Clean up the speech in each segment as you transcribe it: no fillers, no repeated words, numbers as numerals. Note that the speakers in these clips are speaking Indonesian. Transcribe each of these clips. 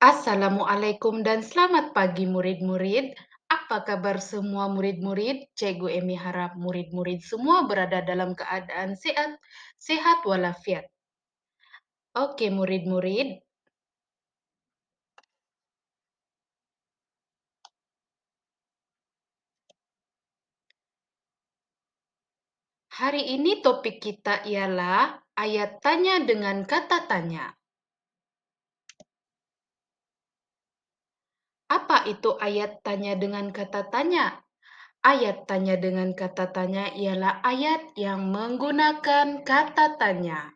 Assalamualaikum dan selamat pagi murid-murid. Apa kabar semua murid-murid? Cikgu Emi harap murid-murid semua berada dalam keadaan sehat, sehat walafiat. Oke murid-murid, hari ini topik kita ialah ayat tanya dengan kata tanya. Apa itu ayat tanya dengan kata tanya? Ayat tanya dengan kata tanya ialah ayat yang menggunakan kata tanya.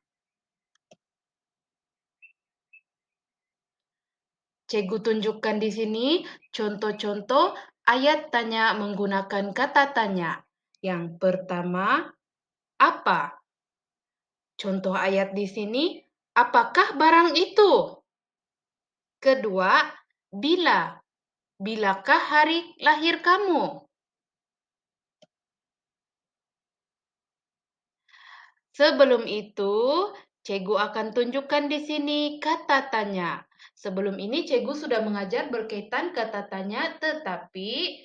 Cikgu tunjukkan di sini contoh-contoh ayat tanya menggunakan kata tanya. Yang pertama, apa? Contoh ayat di sini, apakah barang itu? Kedua, bila. Bilakah hari lahir kamu? Sebelum itu, Cikgu akan tunjukkan di sini kata tanya. Sebelum ini Cikgu sudah mengajar berkaitan kata tanya, tetapi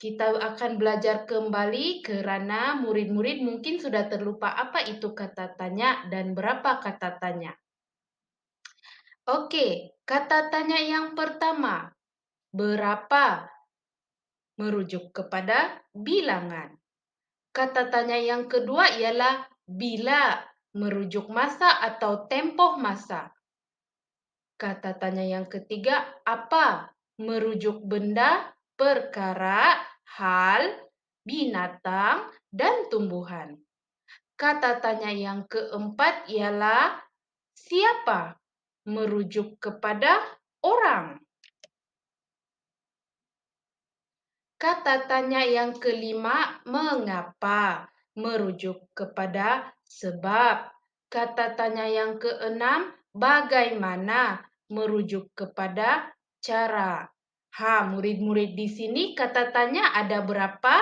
kita akan belajar kembali karena murid-murid mungkin sudah terlupa apa itu kata tanya dan berapa kata tanya. Oke, kata tanya yang pertama, berapa? Merujuk kepada bilangan. Kata tanya yang kedua ialah bila, merujuk masa atau tempoh masa. Kata tanya yang ketiga, apa? Merujuk benda, perkara, hal, binatang, dan tumbuhan. Kata tanya yang keempat ialah siapa? Merujuk kepada orang. Kata tanya yang kelima, mengapa? Merujuk kepada sebab. Kata tanya yang keenam, bagaimana? Merujuk kepada cara. Murid-murid di sini kata tanya ada berapa?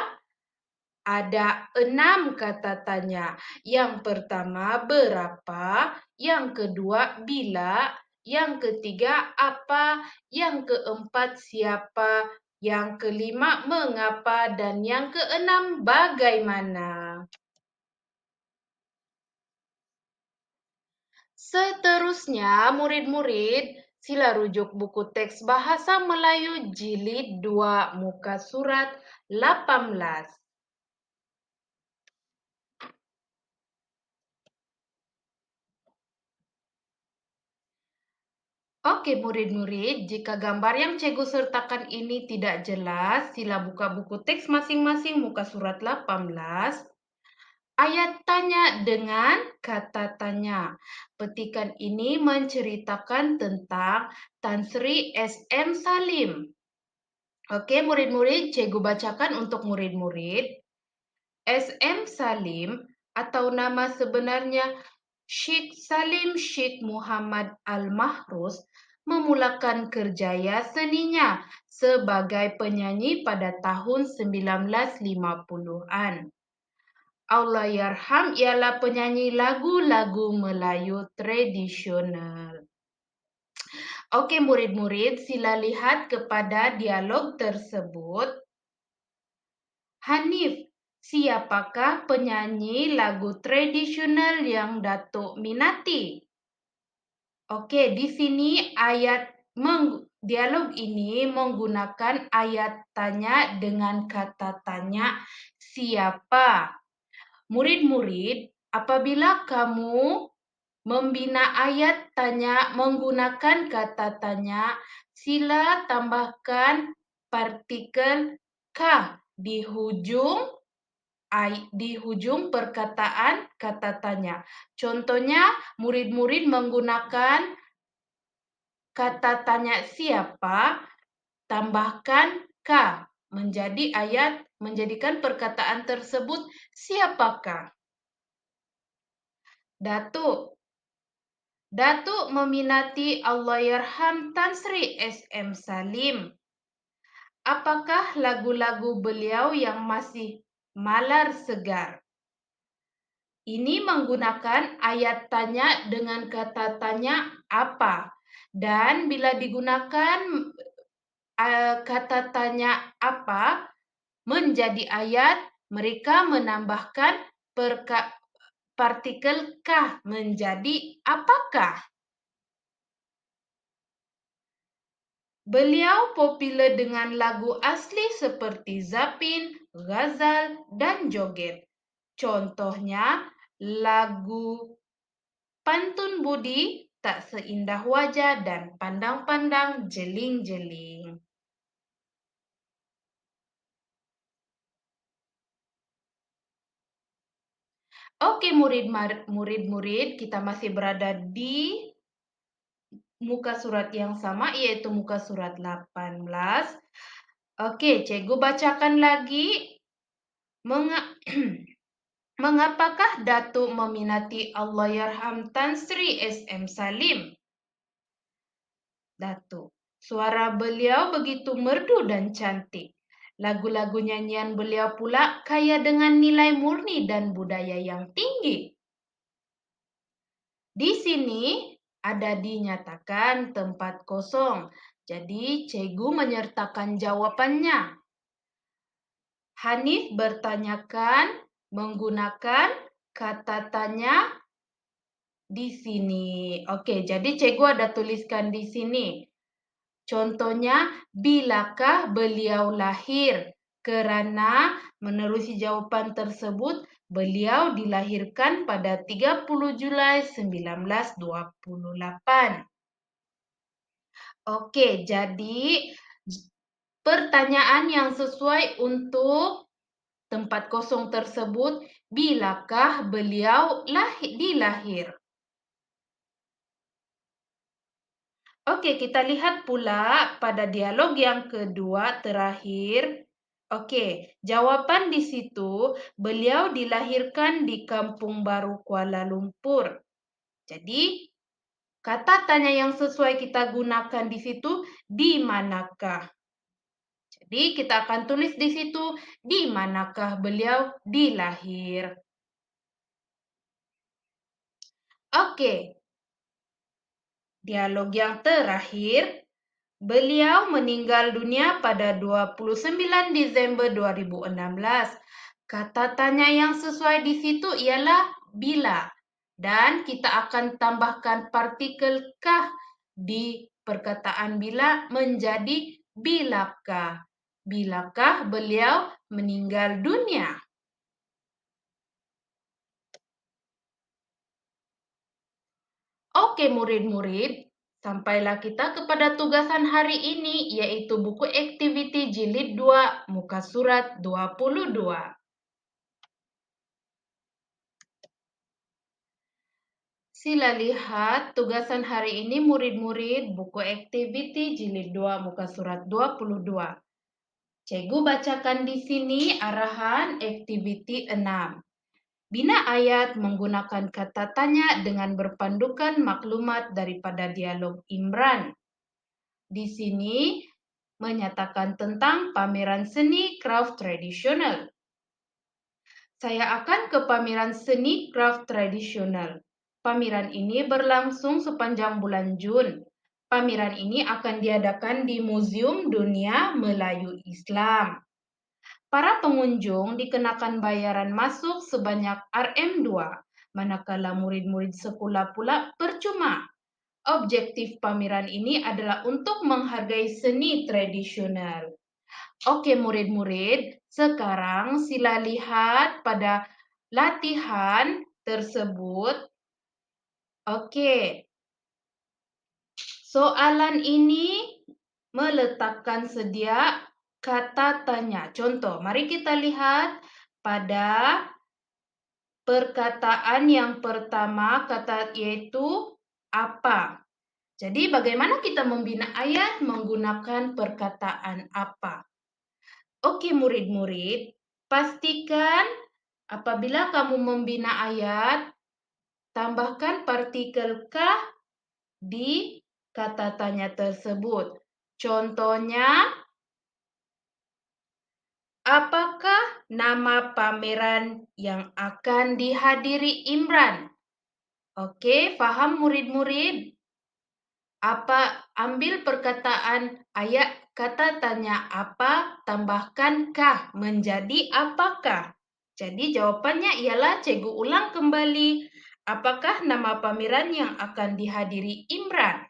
Ada 6 kata tanya. Yang pertama, berapa? Yang kedua, bila? Yang ketiga, apa? Yang keempat, siapa? Yang kelima, mengapa? Dan yang keenam, bagaimana? Seterusnya, murid-murid, sila rujuk buku teks Bahasa Melayu Jilid 2 muka surat 18. Oke murid-murid, jika gambar yang Cikgu sertakan ini tidak jelas, sila buka buku teks masing-masing muka surat 18. Ayat tanya dengan kata tanya. Petikan ini menceritakan tentang Tan Sri S.M. Salim. Oke murid-murid, Cikgu bacakan untuk murid-murid. S.M. Salim atau nama sebenarnya Sheikh Salim Sheikh Muhammad Al-Mahruz memulakan kerjaya seninya sebagai penyanyi pada tahun 1950-an. Allahyarham ialah penyanyi lagu-lagu Melayu tradisional. Oke murid-murid, sila lihat kepada dialog tersebut. Hanif, siapakah penyanyi lagu tradisional yang Datuk minati? Oke, di sini dialog ini menggunakan ayat tanya dengan kata tanya siapa. Murid-murid, apabila kamu membina ayat tanya menggunakan kata tanya, sila tambahkan partikel kah di ujung perkataan kata tanya. Contohnya, murid-murid menggunakan kata tanya siapa, tambahkan kah, menjadikan perkataan tersebut siapakah. Datuk meminati Allahyarham Tan Sri S.M. Salim. Apakah lagu-lagu beliau yang masih malar segar? Ini menggunakan ayat tanya dengan kata tanya apa. Dan bila digunakan kata tanya apa menjadi ayat, mereka menambahkan partikel kah menjadi apakah. Beliau populer dengan lagu asli seperti Zapin, Ghazal, dan Joget. Contohnya lagu Pantun Budi, Tak Seindah Wajah, dan Pandang-Pandang Jeling-Jeling. Oke murid-murid, kita masih berada di muka surat yang sama, yaitu muka surat 18. Oke, cikgu bacakan lagi. Mengapakah Datuk meminati Allahyarham Tan Sri S.M. Salim? Datuk, suara beliau begitu merdu dan cantik. Lagu-lagu nyanyian beliau pula kaya dengan nilai murni dan budaya yang tinggi. Di sini ada dinyatakan tempat kosong. Jadi, cikgu menyertakan jawabannya. Hanif bertanyakan menggunakan kata tanya di sini. Oke, jadi cikgu ada tuliskan di sini. Contohnya, bilakah beliau lahir? Kerana menerusi jawapan tersebut, beliau dilahirkan pada 30 Julai 1928. Oke, jadi pertanyaan yang sesuai untuk tempat kosong tersebut, bilakah beliau dilahir? Oke, kita lihat pula pada dialog yang kedua terakhir. Oke, jawaban di situ, beliau dilahirkan di Kampung Baru Kuala Lumpur. Jadi, kata tanya yang sesuai kita gunakan di situ, di manakah? Jadi, kita akan tulis di situ, di manakah beliau dilahir. Oke, dialog yang terakhir. Beliau meninggal dunia pada 29 Desember 2016. Kata tanya yang sesuai di situ ialah bila. Dan kita akan tambahkan partikel kah di perkataan bila menjadi bilakah. Bilakah beliau meninggal dunia? Oke murid-murid, sampailah kita kepada tugasan hari ini, yaitu buku aktiviti jilid 2, muka surat 22. Sila lihat tugasan hari ini murid-murid, buku aktiviti jilid 2, muka surat 22. Cikgu bacakan di sini arahan aktiviti 6. Bina ayat menggunakan kata tanya dengan berpandukan maklumat daripada dialog Imran. Di sini menyatakan tentang pameran seni craft tradisional. Saya akan ke pameran seni craft tradisional. Pameran ini berlangsung sepanjang bulan Jun. Pameran ini akan diadakan di Museum Dunia Melayu Islam. Para pengunjung dikenakan bayaran masuk sebanyak Rm2, manakala murid-murid sekolah pula percuma. Objektif pameran ini adalah untuk menghargai seni tradisional. Oke murid-murid, sekarang sila lihat pada latihan tersebut. Oke, soalan ini meletakkan sedia kata tanya. Contoh, mari kita lihat pada perkataan yang pertama, yaitu apa. Jadi bagaimana kita membina ayat menggunakan perkataan apa? Oke murid-murid, pastikan apabila kamu membina ayat, tambahkan partikel kah di kata tanya tersebut. Contohnya, apakah nama pameran yang akan dihadiri Imran? Oke, paham murid-murid? Ambil perkataan ayat kata tanya apa, tambahkan kah menjadi apakah. Jadi jawabannya ialah cikgu ulang kembali. Apakah nama pameran yang akan dihadiri Imran?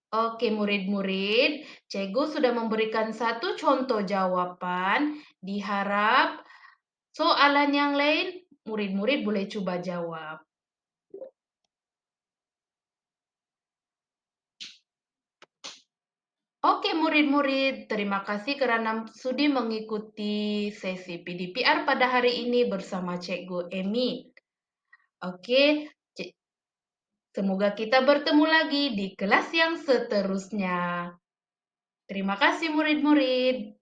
Oke, murid-murid, cikgu sudah memberikan satu contoh jawaban. Diharap soalan yang lain, murid-murid boleh coba jawab. Oke, murid-murid, terima kasih karena sudi mengikuti sesi PDPR pada hari ini bersama Cikgu Emi. Oke, semoga kita bertemu lagi di kelas yang seterusnya. Terima kasih, murid-murid.